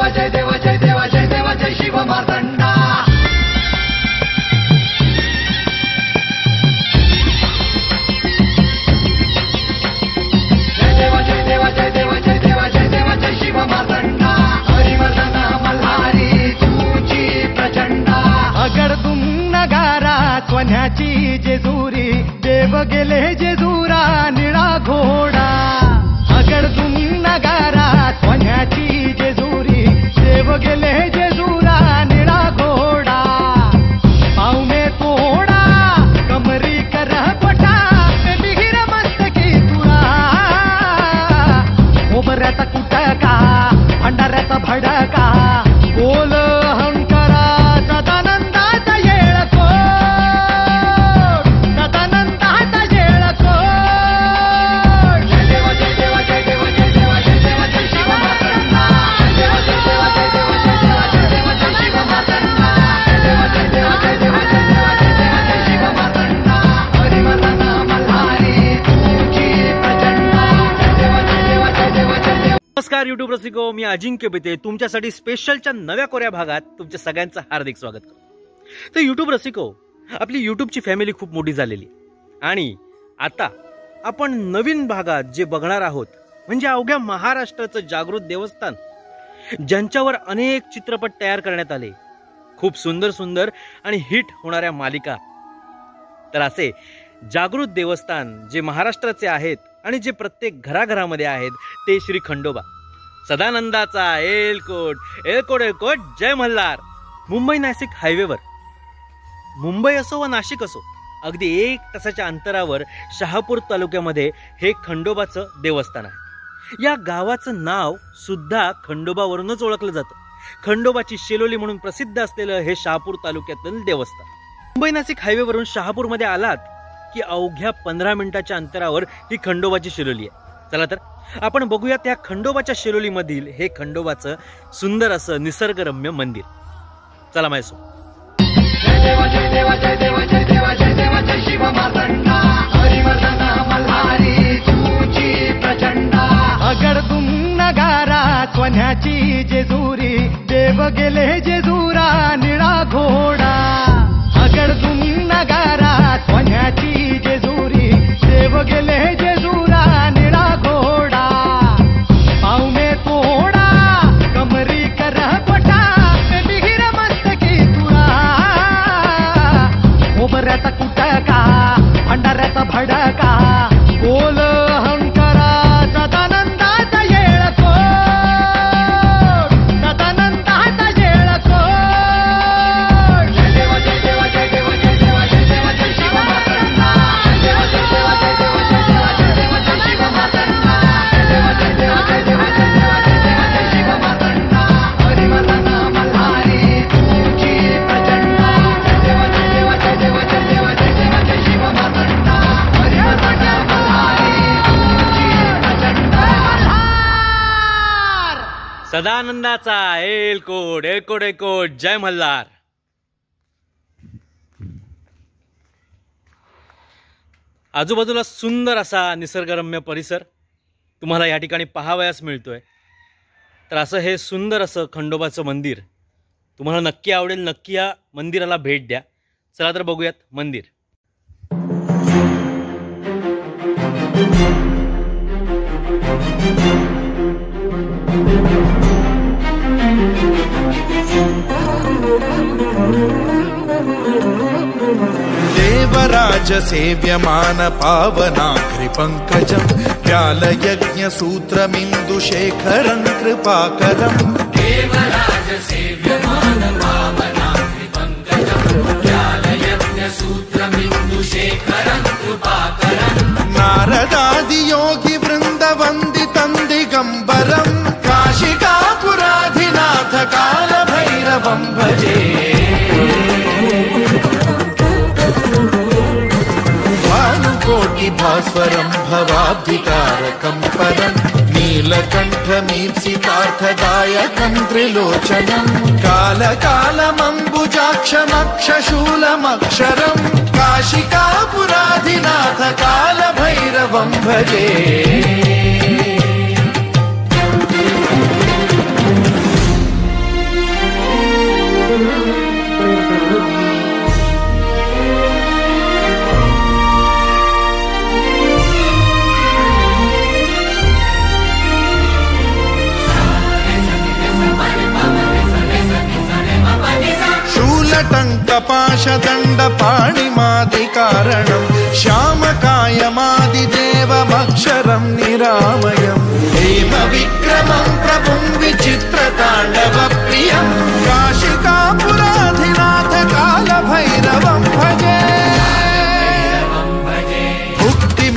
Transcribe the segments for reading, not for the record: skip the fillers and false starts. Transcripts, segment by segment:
देव जय देव जय देव जय देव जय शिव मार्तंडा जय देव जय देव जय देव जय देव जय देव जय शिव मार्तंडा हरिवर्धन मल्हारी तुझी प्रचंडा अगडतुम नगारा सोन्याची जेजुरी देव गेले जेजुरा निळा घोडा अगडतुम नगारा सोन्याची जेजुरी देव गेले जेजुरा निळा घोडा पाऊ में तोडा कमरी कर पटा बिगिर मस्तकी तुरा ओबऱ्याचा कुटका भंडाऱ्याचा भडका बोल अहंकारा सदानंदाचा येळको सदानंदाचा येळको जय देव जय देव जय देव जय देव जय देव जय शिव मार्तंडा जय देव जय देव जय देव जय देव जय देव जय शिव मार्तंडा जय देव जय देव जय देव जय देव जय देव जय शिव मार्तंडा हरिवर्धन मल्हारी तुझी प्रचंडा जय देव जय देव जय देव जय देव. नमस्कार युट्यूब रसिको, मी अजिंक्य बिते तुमच्यासाठी स्पेशलच्या नव्या कोऱ्या भागात तुमच्या सगळ्यांचं हार्दिक स्वागत करतो. तर युट्यूब रसिको, आपली युट्यूबची फॅमिली खूप मोठी झालेली आणि आता आपण नवीन भागात जे बघणार आहोत म्हणजे अवघ्या महाराष्ट्राचं जागृत देवस्थान, ज्यांच्यावर अनेक चित्रपट तयार करण्यात आले, खूप सुंदर सुंदर आणि हिट होणाऱ्या मालिका. तर असे जागृत देवस्थान जे महाराष्ट्राचे आहेत आणि जे प्रत्येक घराघरामध्ये आहेत ते श्री खंडोबा सदानंदाचा एलकोट एलकोट एलकोट जय मल्हार. मुंबई नाशिक हायवेवर, मुंबई असो व नाशिक असो, अगदी 1 तासाच्या अंतरावर शहापूर तालुक्यामध्ये हे खंडोबाचं देवस्थान आहे. या गावाचं नाव सुद्धा खंडोबावरूनच ओळखलं जातं. खंडोबाची शेलोली म्हणून प्रसिद्ध असलेलं हे शहापूर तालुक्यातील देवस्थान. मुंबई नाशिक हायवेवरून शहापूरमध्ये आलात की अवघ्या 15 मिनिटाच्या अंतरावर ही खंडोबाची शेलोली आहे. चला तर आपण बघूया त्या खंडोबाच्या शेलोलीमधील हे खंडोबाचं सुंदर असं निसर्गरम्य मंदिर. चला माझ्यासोबत. जय देव जय देव जय देव जय देव जय देव जय शिव मार्तंडा हरिवर्धन मल्हारी तुझी प्रचंडा अगडतुम नगारा सोन्याची जेजुरी देव गेले जेजुरा निळा घोडा अगडतुम नगारा सोन्याची जेजुरी देव गेले जेजुरा निळा घोडा पाऊ में तोडा कमरी कर पटा बिगिर मस्तकी तुरा ओबऱ्याचा कुटका भंडाऱ्याचा भडका बोल अहंकारा सदानंदाचा येळको सदानंदाचा येळको जय देव जय देव जय देव जय देव जय देव जय शिव मार्तंडा जय देव जय देव जय देव जय देव जय देव जय शिव मार्तंडा जय देव जय देव जय देव जय देव जय देव जय शिव मार्तंडा हरिवर्धन मल्हारी तुझी प्रचंडा जय देव जय देव जय देव जय देव जय देव जय शिव मार्तंडा हरिवर्धन मल्हारी तुझी प्रचंडा. सदानंदाचा एलकोट एलकोट एलकोट जय मल्हार. आजूबाजूला सुंदर असा निसर्गरम्य परिसर तुम्हाला या ठिकाणी पाहावयास मिळतोय. तर असं हे सुंदर असं खंडोबाचं मंदिर तुम्हाला नक्की आवडेल. नक्की या मंदिराला भेट द्या. चला तर बघूयात मंदिर. देवराज सेव्यमान पावनाघ्रि पंकजं व्यालयज्ञ सूत्रमिन्दु शेखरं कृपाकरम् देवराज सेव्यमान पावनाघ्रि पंकजं व्यालयज्ञ सूत्रमिन्दु शेखरं कृपाकरम् नारदादि योगी वृन्द वन्दितं दिगम्बरं काशिकापुराधिनाथ काल भैरवं भजे भानुकोटि भास्वरं भवाब्धिकारकं परं नीलकण्ठमीप्सितार्थदायकं त्रिलोचनं कालकालमम्बुजाक्षमक्षशूलमक्षरं काशिकापुराधिनाथ काल भैरवं भजे. शूलटङ्कपाशदण्डपाणिमादिकारणं श्यामकायमादिदेवमक्षरं निरामयं हेमविक्रमं प्रभुं विचित्रताण्डवप्रियं काशिकापुराधिनाथ कालभैरवं भजे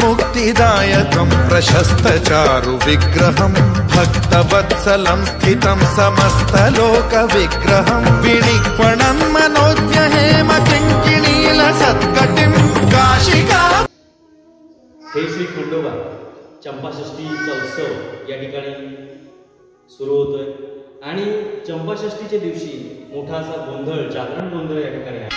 मुक्तिदायकं प्रशस्तचारु विग्रहं भक्तवत्सलं स्थितं समस्तलोकविग्रहं विनिक्वणं मनोज्ञ हेम किङ्किणील सत्कटिं काशिका। हे श्री खंडोबा चंपाषष्ठीचा उत्सव या ठिकाणी सुरू होतोय आणि चंपाषष्ठीच्या दिवशी मोठा असा गोंधळ जागरण गोंधळ या ठिकाणी आहे।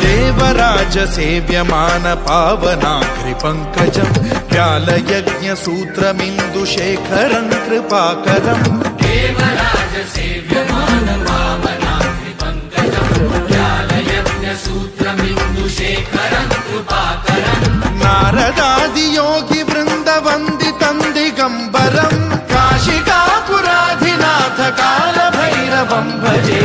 देवराज सेव्यमान पावनाग्रिपङ्कजं व्यालयज्ञसूत्रमिन्दुशेखरं कृपाकरं देवराज सेव्यमान पावनाग्रिपङ्कजं व्यालयज्ञसूत्रमिन्दुशेखरं कृपाकरं नारदादियोगिवृन्दवन्दितं दिगम्बरं काशिकापुराधिनाथ कालभैरवं भजे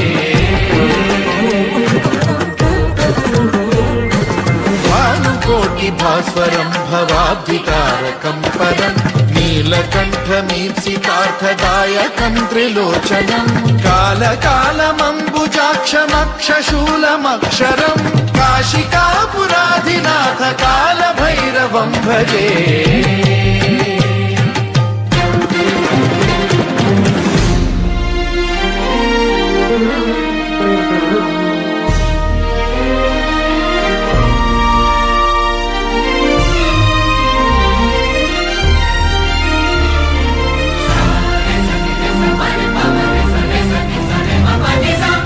भास्वरं भवाब्धिकारकं परं नीलकण्ठमीप्सितार्थदायकं त्रिलोचनं कालकालमम्बुजाक्षमक्षशूलमक्षरं काशिकापुराधिनाथ कालभैरवं भजे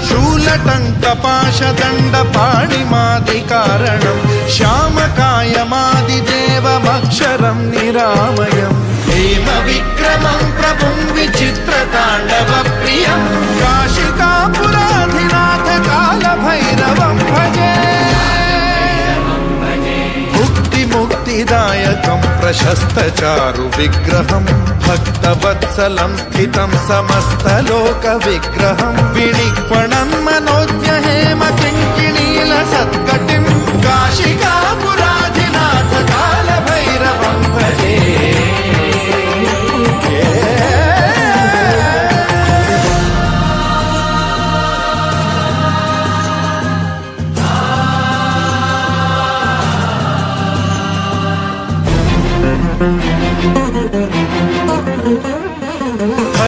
शूलटङ्कपाशदण्डपाणिमादिकारणं श्यामकायमादिदेवमक्षरं निरामयं हेमविक्रमं प्रभुं विचित्रताण्डवप्रियं काशिकापुराधिनाथ कालभैरवं मुक्तिदायकं प्रशस्तचारु विग्रहं भक्तवत्सलं स्थितं समस्तलोकविग्रहं विनिक्वणं मनोज्ञ हेम किङ्किणीलसत्कटिं काशिका